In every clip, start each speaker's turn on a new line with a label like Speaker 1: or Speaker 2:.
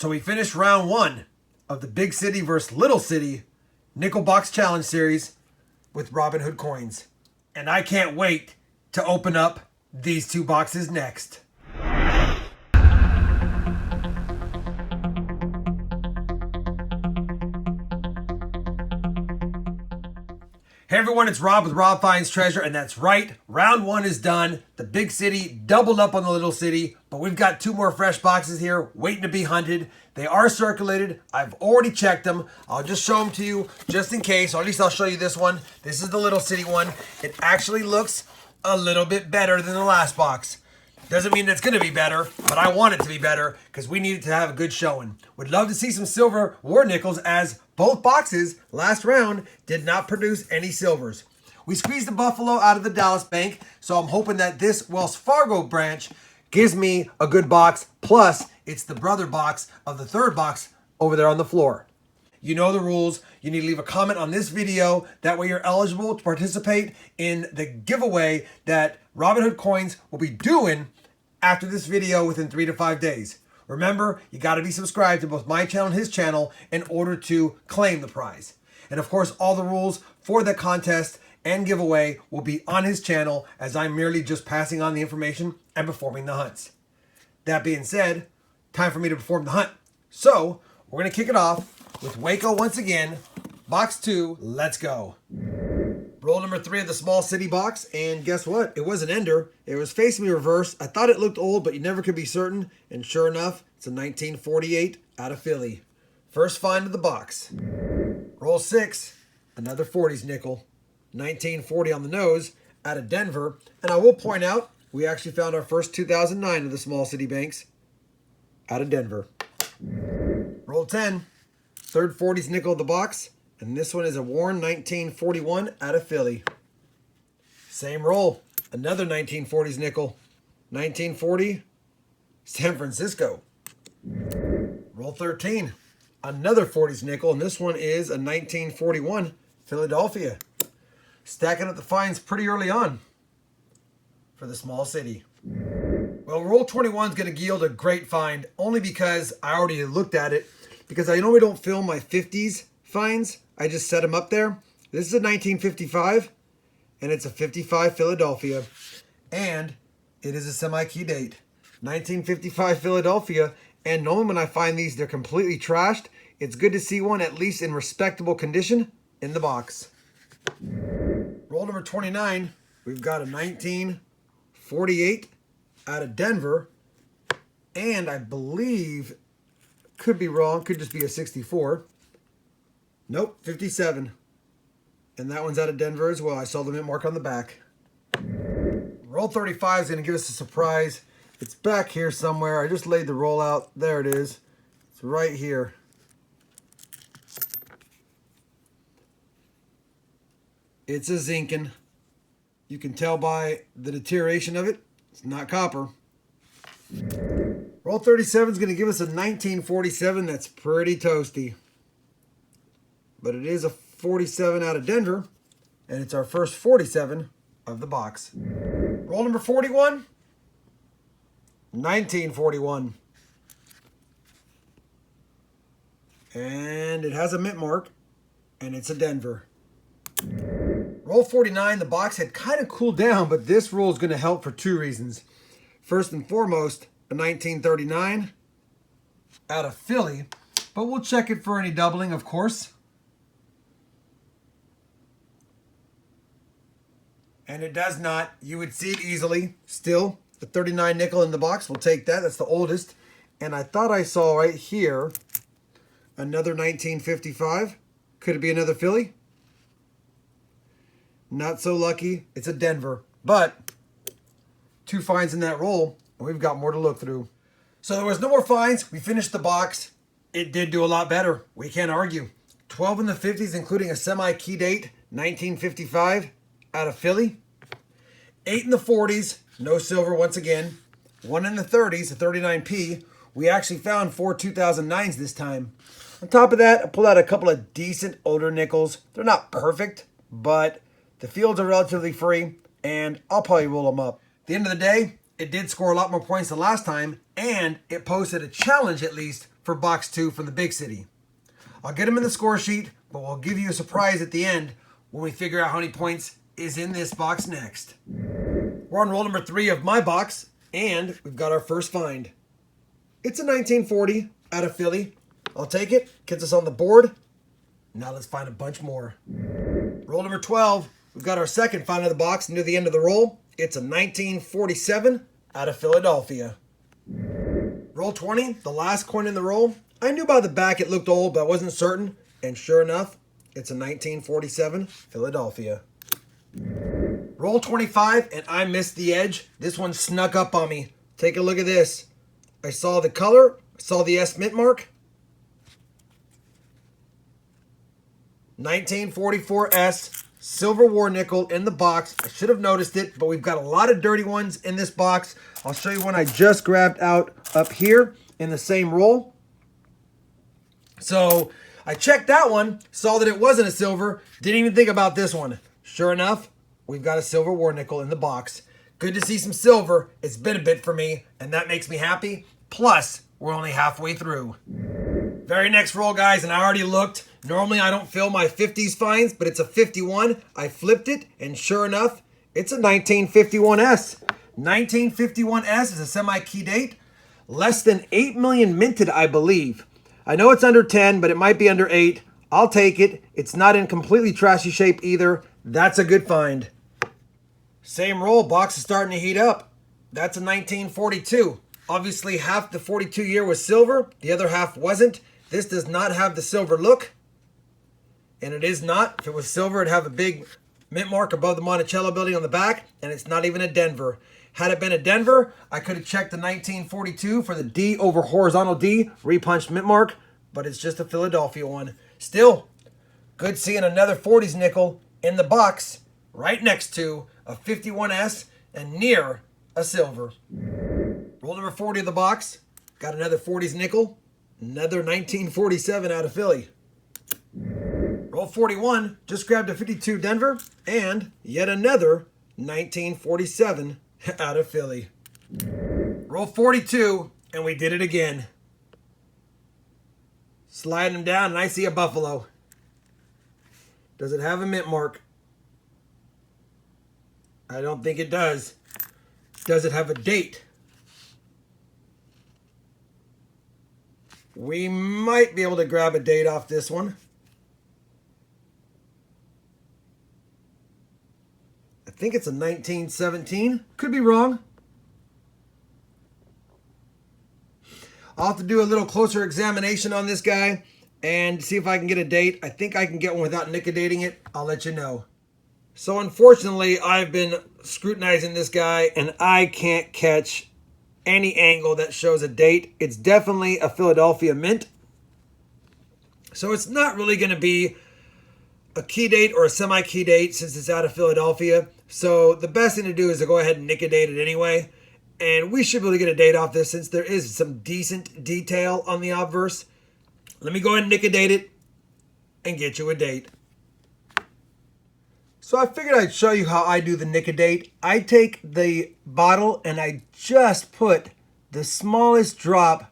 Speaker 1: So we finished round one of the Big City versus Little City Nickel Box Challenge Series with Robinhood Coins. And I can't wait to open up these two boxes next. Hey everyone, it's Rob with RobFindsTreasure, and that's right, round one is done. The Big City doubled up on the Little City, but we've got two more fresh boxes here waiting to be hunted. They are circulated. I've already checked them. I'll just show them to you just in case, or at least I'll show you this one. This is the Little City one. It actually looks a little bit better than the last box. Doesn't mean it's going to be better, but I want it to be better because we need it to have a good showing. Would love to see some silver war nickels, as both boxes last round did not produce any silvers. We squeezed the Buffalo out of the Dallas Bank, so I'm hoping that this Wells Fargo branch gives me a good box. Plus, it's the brother box of the third box over there on the floor. You know the rules. You need to leave a comment on this video. That way you're eligible to participate in the giveaway that Robinhood Coins will be doing after this video within 3 to 5 days. Remember, you got to be subscribed to both my channel and his channel in order to claim the prize. And of course, all the rules for the contest and giveaway will be on his channel, as I'm merely just passing on the information and performing the hunts. That being said, time for me to perform the hunt. So, we're going to kick it off with Waco once again. Box 2, let's go. Roll number 3 of the small city box, and guess what? It was an ender. It was facing me reverse. I thought it looked old, but you never could be certain. And sure enough, it's a 1948 out of Philly. First find of the box. Roll 6, another 40s nickel. 1940 on the nose out of Denver. And I will point out, we actually found our first 2009 of the small city banks out of Denver. Roll 10, third 40s nickel of the box. And this one is a worn 1941 out of Philly. Same roll. Another 1940s nickel. 1940, San Francisco. Roll 13. Another 40s nickel, and this one is a 1941 Philadelphia. Stacking up the finds pretty early on for the small city. Well, roll 21 is going to yield a great find, only because I already looked at it. Because I normally don't film my 50s finds. I just set them up there. This is a 1955, and it's a 55 Philadelphia, and it is a semi-key date. 1955 Philadelphia, and normally when I find these, they're completely trashed. It's good to see one at least in respectable condition in the box. Roll number 29, we've got a 1948 out of Denver, and I believe, could be wrong, could just be a 64. Nope, 57. And that one's out of Denver as well. I saw the mint mark on the back. Roll 35 is going to give us a surprise. It's back here somewhere. I just laid the roll out. There it is. It's right here. It's a Zinken. You can tell by the deterioration of it, it's not copper. Roll 37 is going to give us a 1947 that's pretty toasty. But it is a 47 out of Denver, and it's our first 47 of the box. Roll number 41, 1941. And it has a mint mark, and it's a Denver. Roll 49, the box had kind of cooled down, but this roll is going to help for two reasons. First and foremost, a 1939 out of Philly, but we'll check it for any doubling, of course. And it does not. You would see it easily. Still, the 39 nickel in the box. We'll take that. That's the oldest. And I thought I saw right here another 1955. Could it be another Philly? Not so lucky. It's a Denver. But two finds in that roll, and we've got more to look through. So there was no more finds. We finished the box. It did do a lot better. We can't argue. 12 in the 50s, including a semi-key date, 1955 out of Philly. 8 in the 40s, no silver once again. 1 in the 30s, a 39p. We actually found 4 2009s this time. On top of that, I pulled out a couple of decent older nickels. They're not perfect, but the fields are relatively free, and I'll probably roll them up. At the end of the day, it did score a lot more points than last time, and it posted a challenge at least for box 2 from the big city. I'll get them in the score sheet, but we'll give you a surprise at the end when we figure out how many points is in this box next. We're on roll number 3 of my box, and we've got our first find. It's a 1940 out of Philly. I'll take it. Gets us on the board. Now let's find a bunch more. Roll number 12. We've got our second find of the box near the end of the roll. It's a 1947 out of Philadelphia. Roll 20, the last coin in the roll. I knew by the back it looked old, but I wasn't certain. And sure enough, it's a 1947 Philadelphia. Roll 25, and I missed the edge. This one snuck up on me. Take a look at this. I saw the color, saw the S mint mark. 1944 S, silver war nickel in the box. I should have noticed it, but we've got a lot of dirty ones in this box. I'll show you one I just grabbed out up here in the same roll. So I checked that one, saw that it wasn't a silver, didn't even think about this one. Sure enough, we've got a silver war nickel in the box. Good to see some silver. It's been a bit for me, and that makes me happy. Plus, we're only halfway through. Very next roll, guys, and I already looked. Normally, I don't fill my 50s finds, but it's a 51. I flipped it, and sure enough, it's a 1951S. 1951S is a semi-key date. Less than 8 million minted, I believe. I know it's under 10, but it might be under 8. I'll take it. It's not in completely trashy shape either. That's a good find. Same roll, box is starting to heat up. That's a 1942. Obviously, half the 42 year was silver. The other half wasn't. This does not have the silver look. And it is not. If it was silver, it'd have a big mint mark above the Monticello building on the back. And it's not even a Denver. Had it been a Denver, I could have checked the 1942 for the D over horizontal D, repunched mint mark. But it's just a Philadelphia one. Still, good seeing another 40s nickel in the box right next to a 51S and near a silver. Roll number 40 of the box. Got another 40s nickel. Another 1947 out of Philly. Roll 41. Just grabbed a 52 Denver. And yet another 1947 out of Philly. Roll 42. And we did it again. Sliding them down and I see a buffalo. Does it have a mint mark? I don't think it does. Does it have a date? We might be able to grab a date off this one. I think it's a 1917. Could be wrong. I'll have to do a little closer examination on this guy and see if I can get a date. I think I can get one without nic-a-dating it. I'll let you know. So unfortunately, I've been scrutinizing this guy and I can't catch any angle that shows a date. It's definitely a Philadelphia mint. So it's not really going to be a key date or a semi-key date since it's out of Philadelphia. So the best thing to do is to go ahead and nic-a-date it anyway. And we should be able to get a date off this since there is some decent detail on the obverse. Let me go ahead and nic-a-date it and get you a date. So I figured I'd show you how I do the nic-a-date. I take the bottle and I just put the smallest drop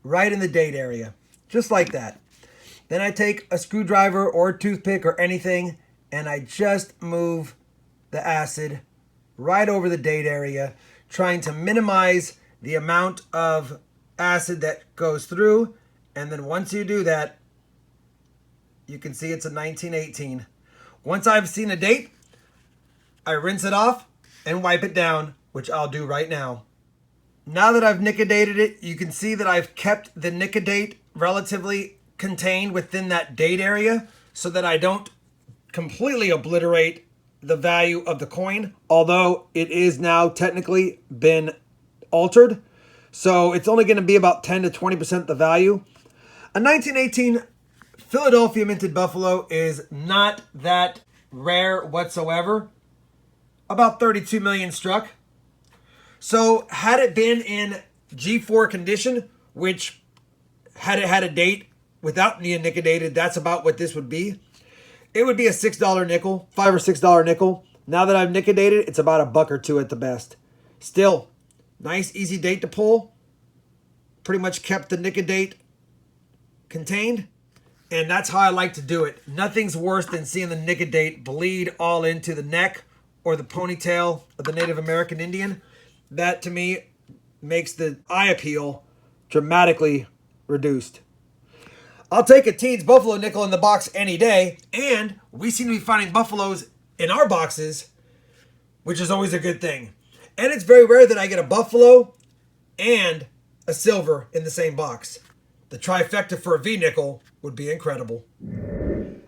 Speaker 1: right in the date area. Just like that. Then I take a screwdriver or a toothpick or anything and I just move the acid right over the date area, trying to minimize the amount of acid that goes through. And then once you do that, you can see it's a 1918. Once I've seen a date, I rinse it off and wipe it down, which I'll do right now. Now that I've nic-a-dated it, you can see that I've kept the nic-a-date relatively contained within that date area so that I don't completely obliterate the value of the coin, although it is now technically been altered. So it's only going to be about 10 to 20% the value. A 1918 Philadelphia minted buffalo is not that rare whatsoever. About 32 million struck. So had it been in G4 condition, which had it had a date without being nic-a-dated, that's about what this would be. It would be a $6 nickel, $5 or $6 nickel. Now that I've nic-a-dated, it's about $1 or $2 at the best. Still, nice easy date to pull. pretty much kept the nic-a-date contained. And that's how I like to do it. Nothing's worse than seeing the nic-a-date bleed all into the neck or the ponytail of the Native American Indian. That, to me, makes the eye appeal dramatically reduced. I'll take a Teens Buffalo nickel in the box any day, and we seem to be finding buffaloes in our boxes, which is always a good thing. And it's very rare that I get a buffalo and a silver in the same box. The trifecta for a V-nickel would be incredible.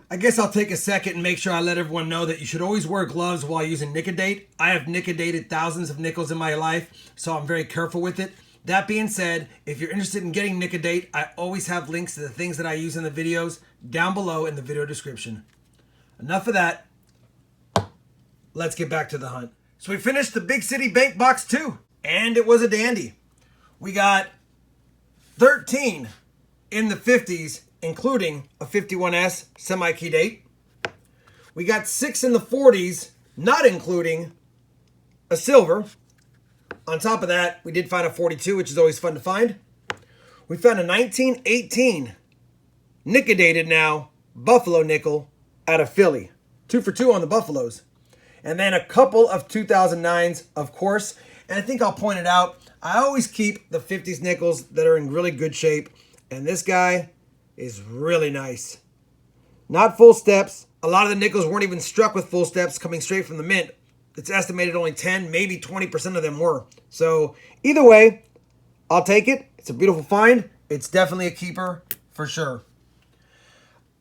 Speaker 1: I guess I'll take a second and make sure I let everyone know that you should always wear gloves while using nic-a-date. I have nic-a-dated thousands of nickels in my life, so I'm very careful with it. That being said, if you're interested in getting nic-a-date, I always have links to the things that I use in the videos down below in the video description. Enough of that. Let's get back to the hunt. So we finished the Big City Bank box 2, and it was a dandy. We got 13 in the 50s, including a 51S semi-key date. We got 6 in the 40s, not including a silver. On top of that, we did find a 42, which is always fun to find. We found a 1918 nic-a-dated now Buffalo nickel out of Philly. 2 for 2 on the Buffaloes. And then a couple of 2009s, of course. And I think I'll point it out. I always keep the 50s nickels that are in really good shape. And this guy is really nice. Not full steps. A lot of the nickels weren't even struck with full steps coming straight from the mint. It's estimated only 10, maybe 20% of them were. So either way, I'll take it. It's a beautiful find. It's definitely a keeper for sure.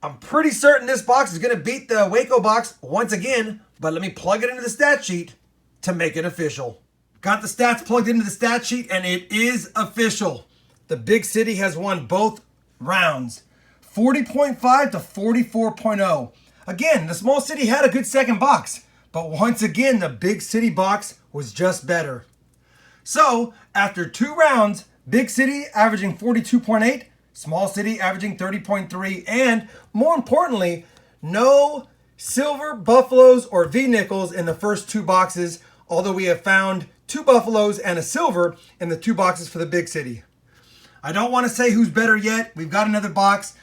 Speaker 1: I'm pretty certain this box is going to beat the Waco box once again, but let me plug it into the stat sheet to make it official. Got the stats plugged into the stat sheet, and it is official. The Big City has won both rounds, 40.5 to 44.0. Again, the small city had a good second box, but once again, the Big City box was just better. So, after 2 rounds, Big City averaging 42.8, small city averaging 30.3, and more importantly, no silver, buffaloes, or V-nickels in the first 2 boxes, although we have found 2 buffaloes and a silver in the 2 boxes for the Big City. I don't want to say who's better yet. We've got another box.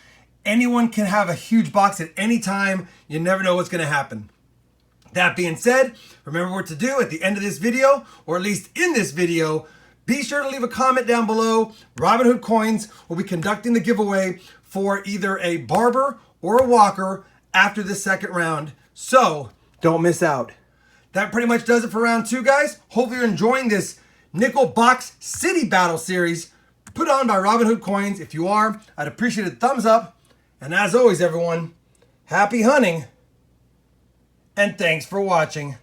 Speaker 1: Anyone can have a huge box at any time. You never know what's going to happen. That being said, remember what to do at the end of this video, or at least in this video. Be sure to leave a comment down below. Robinhood Coins will be conducting the giveaway for either a barber or a walker after the second round. So don't miss out. That pretty much does it for round 2, guys. Hopefully you're enjoying this nickel box city battle series put on by Robinhood Coins. If you are, I'd appreciate a thumbs up. And as always, everyone, happy hunting, and thanks for watching.